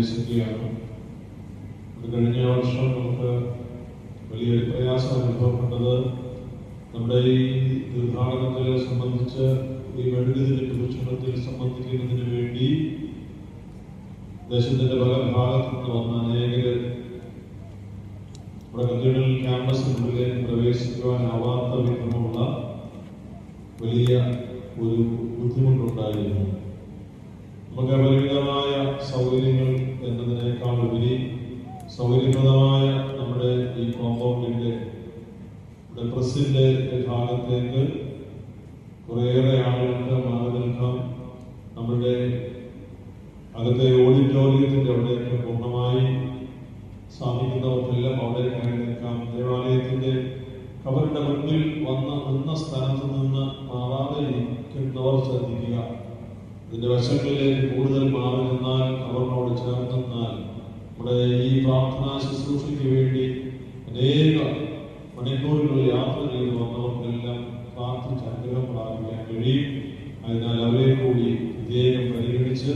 പ്രവേശിക്കുകയാണ്. കഴിഞ്ഞ വർഷം നമുക്ക് വലിയൊരു പ്രയാസം അനുഭവപ്പെട്ടത് നമ്മുടെ ഈ തീർത്ഥാടനത്തെ സംബന്ധിച്ച് ഈ മെഴുകുതിരി പ്രദക്ഷിണത്തിൽ സംബന്ധിക്കുന്നതിന് വേണ്ടി ദേശത്തിന്റെ പല ഭാഗത്തു നിന്ന് വന്ന അനേകര് നമ്മുടെ കത്തീഡ്രൽ ക്യാമ്പസിനുള്ളിലേക്ക് പ്രവേശിക്കുവാനാവാത്ത വിധമുള്ള വലിയ ഒരു ബുദ്ധിമുട്ടുണ്ടായിരുന്നു. നമുക്ക് പരിമിതമായ സൗകര്യങ്ങൾ എന്നതിനേക്കാൾ ഉപരി സൗകര്യപ്രദമായ നമ്മുടെ ഈ കോമ്പൗണ്ടിന്റെ പ്രസിന്റെ ഭാഗത്തേക്ക് കുറേയേറെ ആളുകൾക്ക് മാറി നിൽക്കാം. നമ്മുടെ അകത്തെ ഓഡിറ്റോറിയത്തിന്റെ അവിടേക്ക് പൂർണ്ണമായി സാധിക്കുന്നവർക്കെല്ലാം അവിടെ കയറി നിൽക്കാം. ദേവാലയത്തിന്റെ കബറിന്റെ മുൻപിൽ നിന്ന സ്ഥലത്ത് നിന്ന് മാറാതെ ഇരിക്കുന്നവർ ശ്രദ്ധിക്കുക. ഇതിന്റെ വശങ്ങളിലേക്ക് കൂടുതൽ മാറി നിന്നാൽ, കബറിനോട് ചേർന്ന് നിന്നാൽ നമ്മുടെ ഈ പ്രാർത്ഥനാ ശുശ്രൂഷയ്ക്ക് വേണ്ടി അനേക മണിക്കൂറുകൾ യാത്ര ചെയ്ത് വന്നവർക്കെല്ലാം പ്രാർത്ഥിച്ച് അനുഗ്രഹം പ്രാപിക്കാൻ കഴിയും. അതിനാൽ അവരെ കൂടി പ്രത്യേകം പരിഗണിച്ച്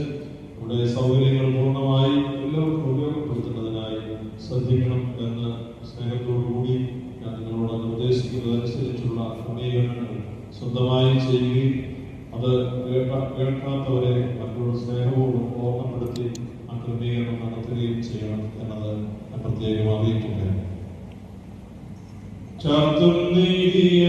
നമ്മുടെ സൗകര്യങ്ങൾ പൂർണ്ണമായി എല്ലാവർക്കും ഉപയോഗപ്പെടുത്തുന്നതിനായി ശ്രദ്ധിക്കണം എന്ന് സ്നേഹത്തോടുകൂടി ഞാൻ നിങ്ങളോട് നിർദ്ദേശിക്കുന്നതനുസരിച്ചുള്ള ക്രമീകരണങ്ങൾ സ്വന്തമായി ചെയ്യുകയും അത് കേൾക്കാത്തവരെ മറ്റുള്ള സ്നേഹപൂർവ്വം ഓർമ്മപ്പെടുത്തി ആ ക്രമീകരണം നടത്തുകയും ചെയ്യണം എന്നത് ഞാൻ പ്രത്യേകം അറിയിക്കുകയാണ്. ചാർത്തും നീതിയ